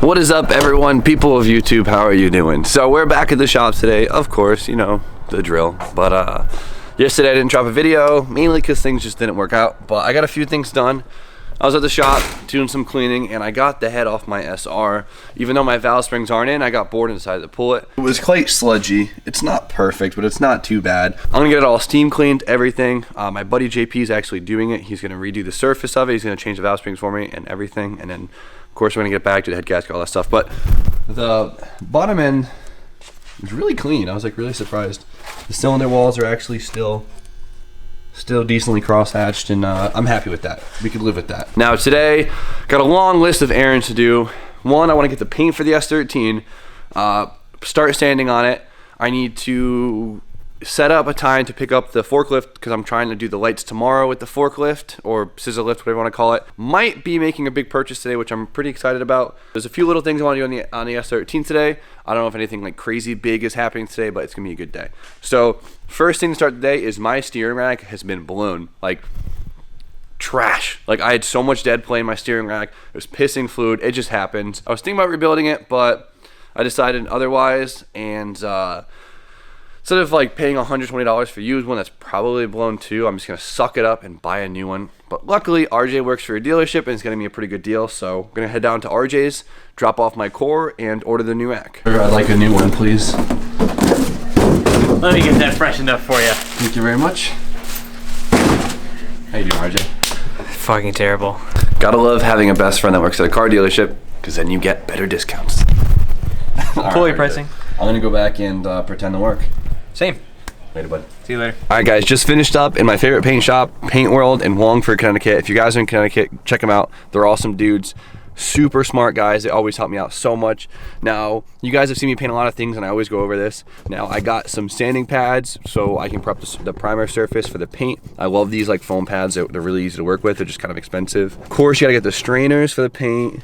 What is up, everyone, people of YouTube? How are you doing? So we're back at the shop today, of course, you know the drill. But yesterday I didn't drop a video, mainly because things just didn't work out. But I got a few things done. I was at the shop doing some cleaning, and I got the head off my SR. Even though my valve springs aren't in, I got bored and decided to pull it. It was quite sludgy. It's not perfect, but it's not too bad. I'm gonna get it all steam cleaned, everything. My buddy JP is actually doing it. He's gonna redo the surface of it. He's gonna change the valve springs for me and everything. And then, of course, we're gonna get back to the head gasket, all that stuff. But the bottom end is really clean. I was like really surprised. The cylinder walls are actually still decently cross-hatched, and I'm happy with that. We could live with that. Now today, got a long list of errands to do. One, I want to get the paint for the S13, start sanding on it. I need to set up a time to pick up the forklift because I'm trying to do the lights tomorrow with the forklift, or scissor lift, whatever you want to call it. Might be making a big purchase today, which I'm pretty excited about. There's a few little things I want to do on the S13 today. I don't know if anything like crazy big is happening today, but it's gonna be a good day. So first thing to start the day is my steering rack has been blown, like trash. Like I had so much dead play in my steering rack. It was pissing fluid. It just happened. I was thinking about rebuilding it, but I decided otherwise, and instead of like paying $120 for used one that's probably blown too, I'm just gonna suck it up and buy a new one. But luckily, RJ works for a dealership and it's gonna be a pretty good deal. So I'm gonna head down to RJ's, drop off my core, and order the new rack. I'd like a new one, please. Let me get that freshened up for you. Thank you very much. How you doing, RJ? Fucking terrible. Gotta love having a best friend that works at a car dealership, because then you get better discounts. Employee pricing. I'm gonna go back and pretend to work. Same. Later, bud. See you later. All right, guys, just finished up in my favorite paint shop, Paint World in Wallingford, Connecticut. If you guys are in Connecticut, check them out. They're awesome dudes. Super smart guys. They always help me out so much. Now, you guys have seen me paint a lot of things, and I always go over this. Now, I got some sanding pads so I can prep the primer surface for the paint. I love these like foam pads. They're really easy to work with. They're just kind of expensive. Of course, you gotta get the strainers for the paint,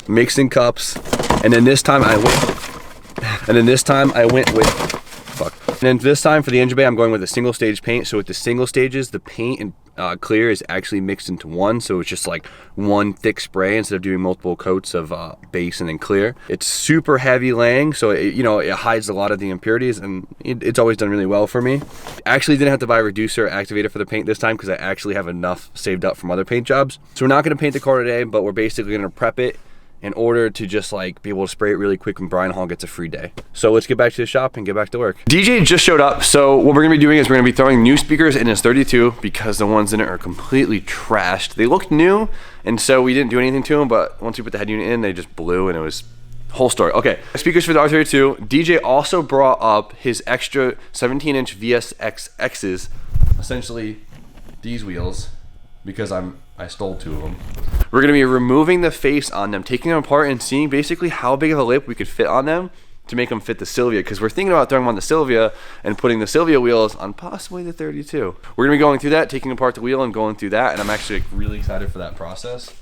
mixing cups, and then this time I went with and then this time for the engine bay, I'm going with a single stage paint. So with the single stages, the paint and clear is actually mixed into one. So it's just like one thick spray instead of doing multiple coats of base and then clear. It's super heavy laying, so it hides a lot of the impurities, and it's always done really well for me. Actually didn't have to buy a reducer or activator for the paint this time because I actually have enough saved up from other paint jobs. So we're not gonna paint the car today, but we're basically gonna prep it in order to just like be able to spray it really quick when Brian Hall gets a free day. So let's get back to the shop and get back to work. DJ just showed up, so what we're gonna be doing is we're gonna be throwing new speakers in his 32 because the ones in it are completely trashed. They looked new, and so we didn't do anything to them, but once we put the head unit in, they just blew, and it was whole story. Okay, speakers for the R32. DJ also brought up his extra 17-inch VSXXs, essentially these wheels, because I stole two of them. We're gonna be removing the face on them, taking them apart, and seeing basically how big of a lip we could fit on them to make them fit the Sylvia, because we're thinking about throwing them on the Sylvia and putting the Sylvia wheels on possibly the 32. We're gonna be going through that, taking apart the wheel and going through that, and I'm actually really excited for that process.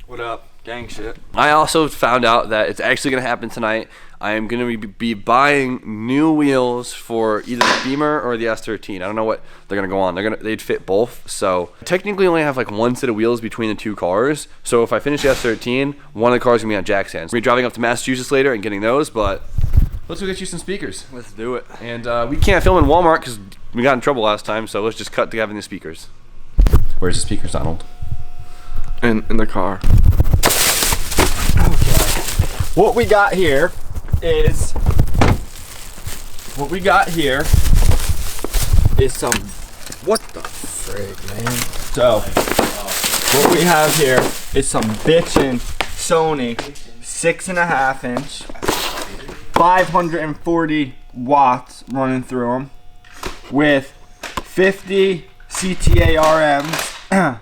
What up? Gang shit. I also found out that it's actually gonna happen tonight. I am gonna be buying new wheels for either the Beamer or the S13. I don't know what they're gonna go on. They'd fit both. So technically only have like one set of wheels between the two cars. So if I finish the S13, one of the cars is gonna be on Jack's hands. We're driving up to Massachusetts later and getting those, but let's go get you some speakers. Let's do it. And we can't film in Walmart because we got in trouble last time, so let's just cut to having the speakers. Where's the speakers, Donald? In the car. What we got here is some, what the frig, man? So what we have here is some bitchin' Sony 6.5 inch, 540 watts running through them with 50 CTA RMs,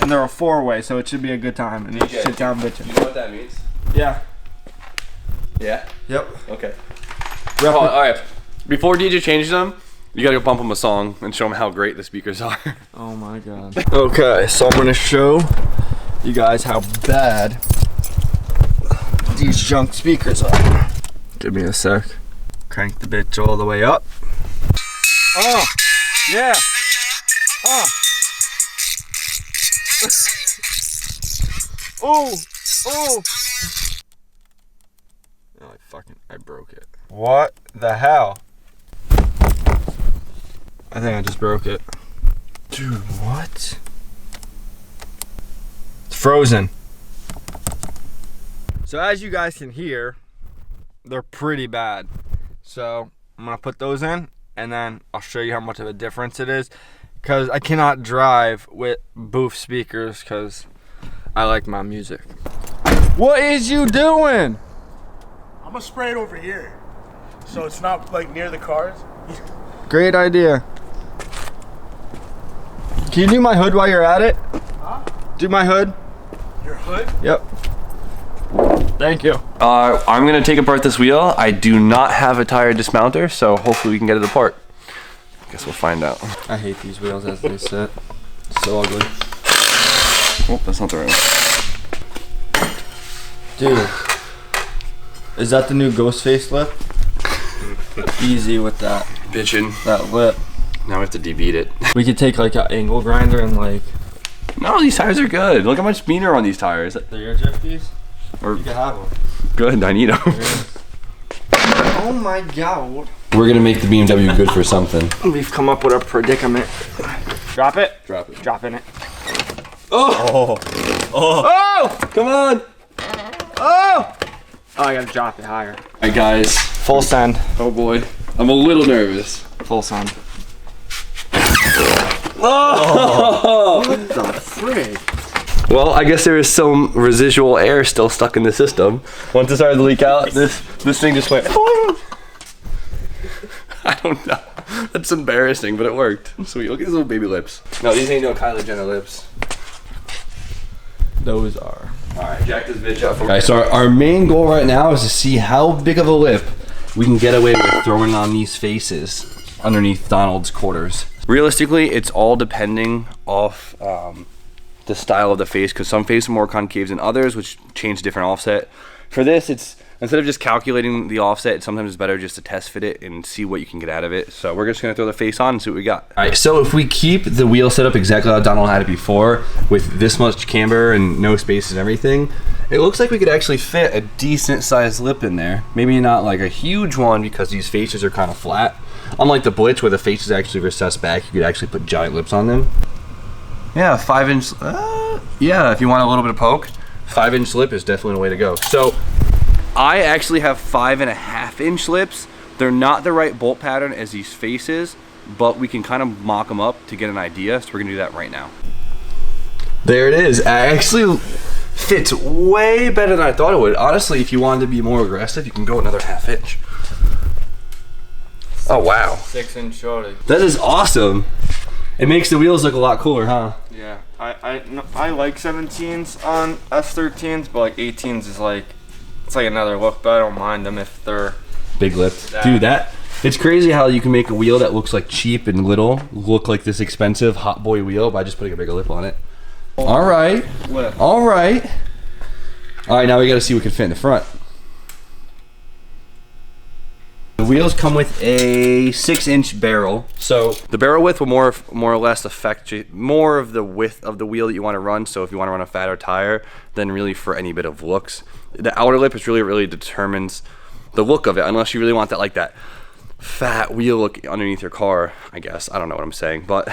and they're a 4-way, so it should be a good time. And you sit down bitchin'. You know what that means? Yeah. Yeah? Yep. Okay. All right. Before DJ changes them, you gotta go bump him a song and show him how great the speakers are. Oh my god. Okay, so I'm gonna show you guys how bad these junk speakers are. Give me a sec. Crank the bitch all the way up. Oh, yeah. Oh. Oh, oh. I broke it. What the hell? I think I just broke it. Dude, what? It's frozen. So as you guys can hear, they're pretty bad. So I'm gonna put those in and then I'll show you how much of a difference it is. Cause I cannot drive with booth speakers because I like my music. What is you doing? I'm gonna spray it over here, so it's not like near the cars. Great idea. Can you do my hood while you're at it? Huh? Do my hood. Your hood? Yep. Thank you. I'm gonna take apart this wheel. I do not have a tire dismounter, so hopefully we can get it apart. Guess we'll find out. I hate these wheels as they sit. So ugly. Oh, that's not the right one. Dude. Is that the new ghost facelift? Easy with that. Bitchin'. That lip. Now we have to debeat it. We could take like an angle grinder and like. No, these tires are good. Look how much meaner on these tires. They're your Jeffties? Or you can have them. good, I need them. Oh my god. We're gonna make the BMW good for something. We've come up with a predicament. Drop it. Drop it. Dropping it. Oh! Oh! Come on! Oh! Oh, I gotta drop it higher. Alright guys. Full send. Oh boy. I'm a little nervous. Full send. Oh! What the frig? Well, I guess there is some residual air still stuck in the system. Once it started to leak out, this thing just went. I don't know. That's embarrassing, but it worked. Sweet. Look at these little baby lips. No, these ain't no Kylie Jenner lips. Those are. Alright, jack this bitch up. Okay, so our main goal right now is to see how big of a lip we can get away with throwing on these faces underneath Donald's quarters. Realistically, it's all depending off the style of the face, because some faces are more concave than others, which change different offset. For this, it's instead of just calculating the offset, sometimes it's better just to test fit it and see what you can get out of it. So we're just gonna throw the face on and see what we got. All right, so if we keep the wheel set up exactly how Donald had it before, with this much camber and no spaces and everything, it looks like we could actually fit a decent sized lip in there. Maybe not like a huge one because these faces are kind of flat. Unlike the Blitz where the face is actually recessed back, you could actually put giant lips on them. Yeah, 5-inch, yeah, if you want a little bit of poke, 5-inch lip is definitely the way to go. So I actually have 5.5-inch lips. They're not the right bolt pattern as these faces, but we can kind of mock them up to get an idea. So we're gonna do that right now. There it is. It actually fits way better than I thought it would. Honestly, if you wanted to be more aggressive, you can go another 1/2 inch. Oh wow. 6-inch shorty. That is awesome. It makes the wheels look a lot cooler, huh? Yeah, I like 17s on S13s, but like 18s is like, it's like another look, but I don't mind them if they're big lipped. Dude, it's crazy how you can make a wheel that looks like cheap and little look like this expensive hot boy wheel by just putting a bigger lip on it. All right, all right. All right, now we gotta see what can fit in the front. The wheels come with a 6-inch barrel, so the barrel width will more or less affect more of the width of the wheel that you want to run. So if you want to run a fatter tire, then really for any bit of looks, the outer lip is really determines the look of it. Unless you really want that like that fat wheel look underneath your car, I guess. I don't know what I'm saying, but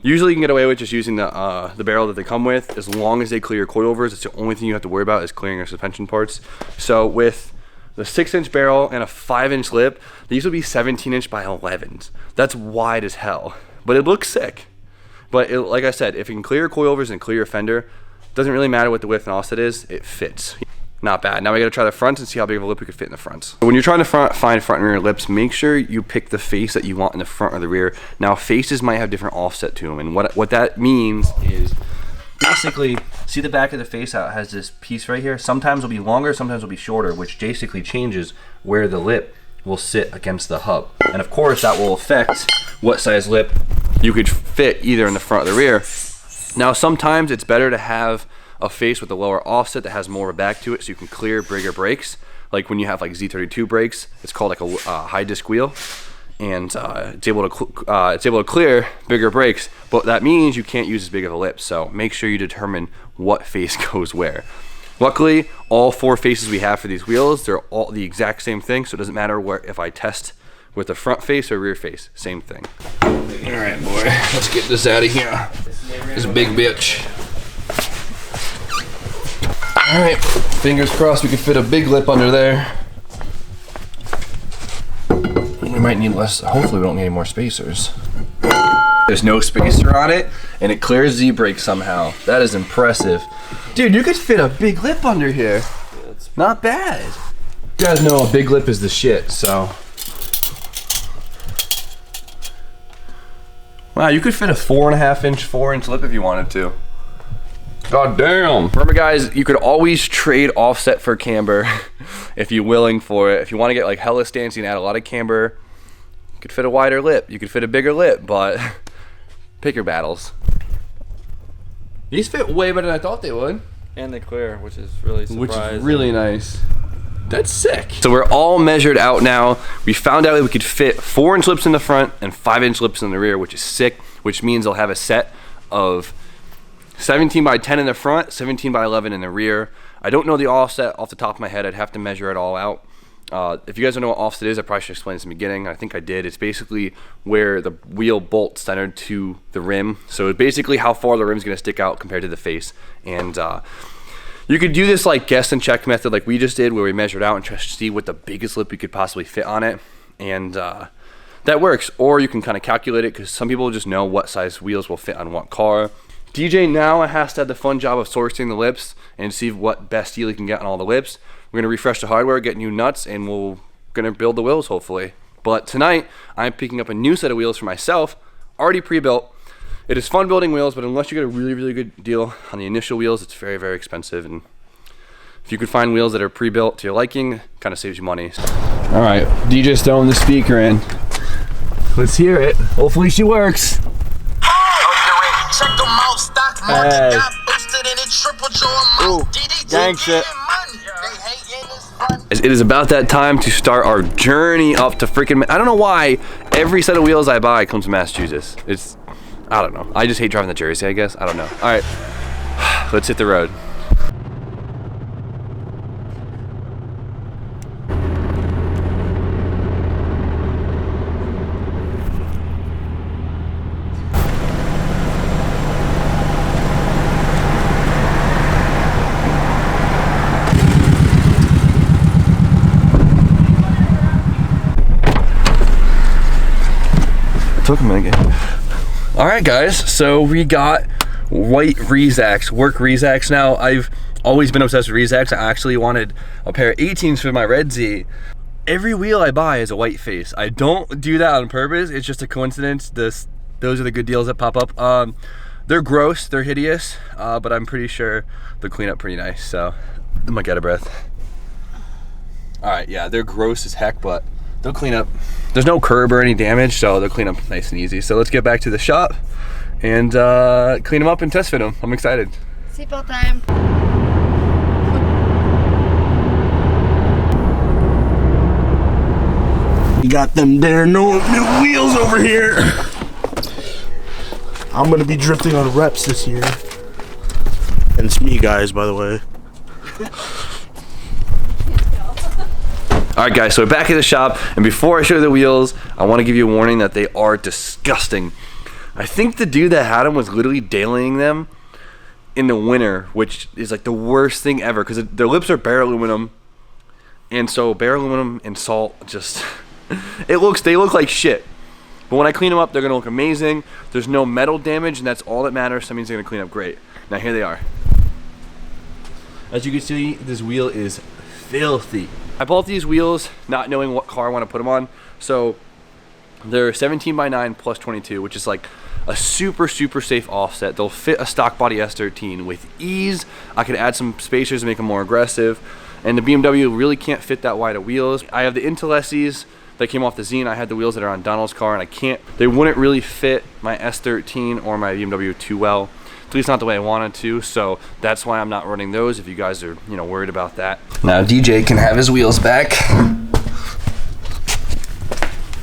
usually you can get away with just using the barrel that they come with, as long as they clear your coilovers. It's the only thing you have to worry about is clearing your suspension parts. So with the 6-inch barrel and a 5-inch lip, these would be 17-inch by 11s. That's wide as hell, but it looks sick. But like I said, if you can clear your coilovers and clear your fender, doesn't really matter what the width and offset is, it fits. Not bad. Now we gotta try the fronts and see how big of a lip we could fit in the fronts. So when you're trying to find front and rear lips, make sure you pick the face that you want in the front or the rear. Now faces might have different offset to them, and what that means is basically, see the back of the face how it has this piece right here? Sometimes it'll be longer, sometimes it'll be shorter, which basically changes where the lip will sit against the hub. And of course that will affect what size lip you could fit either in the front or the rear. Now sometimes it's better to have a face with a lower offset that has more of a back to it, so you can clear bigger brakes. Like when you have like Z32 brakes, it's called like a high disc wheel, and it's able to clear bigger brakes, but that means you can't use as big of a lip. So make sure you determine what face goes where. Luckily, all 4 faces we have for these wheels, they're all the exact same thing, so it doesn't matter if I test with the front face or rear face, same thing. All right, boy, let's get this out of here. This big bitch. All right, fingers crossed we can fit a big lip under there. We might need less, hopefully we don't need any more spacers. There's no spacer on it, and it clears Z-brake somehow. That is impressive. Dude, you could fit a big lip under here. Not bad. You guys know a big lip is the shit, so. Wow, you could fit a 4.5 inch, 4 inch lip if you wanted to. God damn. Remember guys, you could always trade offset for camber if you're willing for it. If you want to get like hella stance, you can add a lot of camber. You could fit a wider lip, you could fit a bigger lip, but pick your battles. These fit way better than I thought they would. And they clear, which is really surprising. Which is really nice. That's sick. So we're all measured out now. We found out that we could fit 4 inch lips in the front and 5 inch lips in the rear, which is sick, which means they'll have a set of 17 by 10 in the front, 17 by 11 in the rear. I don't know the offset off the top of my head. I'd have to measure it all out. If you guys don't know what offset is, I probably should explain this in the beginning. I think I did. It's basically where the wheel bolts centered to the rim. So basically how far the rim's gonna stick out compared to the face. And you could do this like guess and check method like we just did, where we measured out and try to see what the biggest lip we could possibly fit on it. And that works. Or you can kind of calculate it, because some people just know what size wheels will fit on what car. DJ now has to have the fun job of sourcing the lips and see what best deal he can get on all the lips. We're gonna refresh the hardware, get new nuts, and we're gonna build the wheels hopefully. But tonight, I'm picking up a new set of wheels for myself, already pre-built. It is fun building wheels, but unless you get a really, really good deal on the initial wheels, it's very, very expensive. And if you could find wheels that are pre-built to your liking, kind of saves you money. All right, DJ's throwing the speaker in. Let's hear it. Hopefully she works. Hey. Ooh, gang shit. It is about that time to start our journey up to freaking, I don't know why every set of wheels I buy comes to Massachusetts. I don't know. I just hate driving to Jersey, I guess. I don't know. All right, let's hit the road. Took a minute. All right guys, so we got white Rezacs, work Rezacs. Now I've always been obsessed with Rezacs. I actually wanted a pair of 18s for my Red Z. Every wheel I buy is a white face. I don't do that on purpose, it's just a coincidence. Those are the good deals that pop up. They're gross, they're hideous, but I'm pretty sure they'll clean up pretty nice, so I'm gonna get a breath. All right, yeah, they're gross as heck, but they'll clean up. There's no curb or any damage, so they'll clean up nice and easy. So let's get back to the shop and clean them up and test fit them. I'm excited. Seatbelt time. You got them there new wheels over here. I'm gonna be drifting on reps this year. And it's me, guys, by the way. All right guys, so we're back at the shop, and before I show you the wheels, I want to give you a warning that they are disgusting. I think the dude that had them was literally dailying them in the winter, which is like the worst thing ever, because their lips are bare aluminum, and so bare aluminum and salt just, they look like shit. But when I clean them up, they're gonna look amazing. There's no metal damage, and that's all that matters. So that means they're gonna clean up great. Now here they are. As you can see, this wheel is filthy. I bought these wheels not knowing what car I want to put them on. So they're 17 by 9 plus 22, which is like a super, super safe offset. They'll fit a stock body S13 with ease. I could add some spacers to make them more aggressive. And the BMW really can't fit that wide of wheels. I have the Intelessis that came off the Zine. I had the wheels that are on Donald's car, and they wouldn't really fit my S13 or my BMW too well. At least not the way I wanted to, so that's why I'm not running those if you guys are, worried about that. Now DJ can have his wheels back.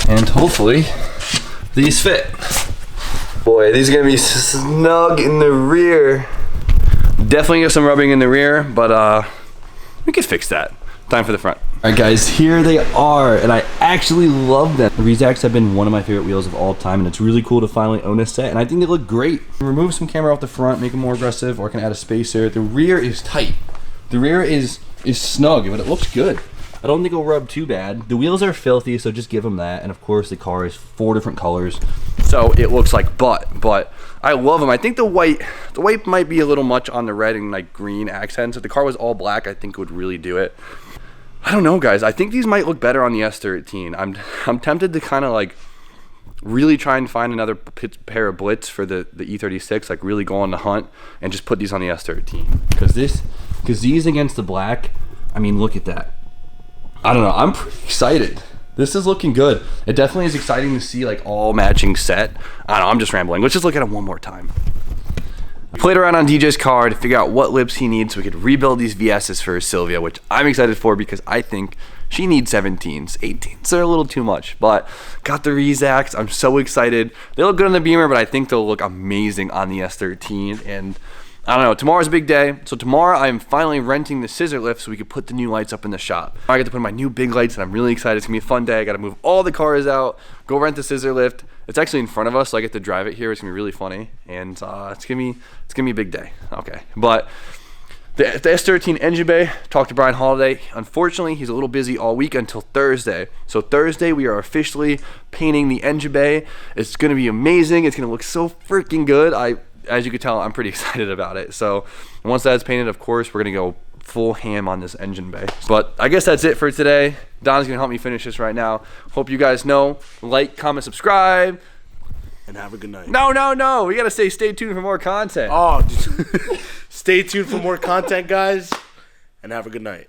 And hopefully these fit. Boy, these are gonna be snug in the rear. Definitely get some rubbing in the rear, but we could fix that. Time for the front. All right, guys, here they are, and I actually love them. The Rezacs have been one of my favorite wheels of all time, and it's really cool to finally own a set, and I think they look great. Remove some camera off the front, make them more aggressive, or I can add a spacer. The rear is tight. The rear is snug, but it looks good. I don't think it'll rub too bad. The wheels are filthy, so just give them that, and of course the car is 4 different colors, so it looks like but I love them. I think the white might be a little much on the red and like green accents. If the car was all black, I think it would really do it. I don't know, guys. I think these might look better on the S13. I'm tempted to kind of like really try and find another pair of Blitz for the E36, like really go on the hunt and just put these on the S13. Because these against the black, I mean, look at that. I don't know. I'm pretty excited. This is looking good. It definitely is exciting to see like all matching set. I don't know. I'm just rambling. Let's just look at it one more time. I played around on DJ's car to figure out what lips he needs so we could rebuild these VSs for Sylvia, which I'm excited for because I think she needs 17s. 18s are a little too much, but got the Rezacs. I'm so excited. They look good on the Beamer, but I think they'll look amazing on the S13. And I don't know, tomorrow's a big day. So tomorrow I'm finally renting the scissor lift so we can put the new lights up in the shop. I get to put my new big lights and I'm really excited. It's gonna be a fun day. I gotta move all the cars out, go rent the scissor lift. It's actually in front of us, so I get to drive it here. It's gonna be really funny. And it's gonna be a big day. Okay, but the S13 engine bay, talked to Brian Holiday. Unfortunately, he's a little busy all week until Thursday. So Thursday, we are officially painting the engine bay. It's gonna be amazing. It's gonna look so freaking good. As you can tell, I'm pretty excited about it. So once that's painted, of course, we're gonna go full ham on this engine bay. But I guess that's it for today. Don's gonna help me finish this right now. Hope you guys know, like, comment, subscribe. And have a good night. No. We gotta stay tuned for more content. Oh, stay tuned for more content, guys. And have a good night.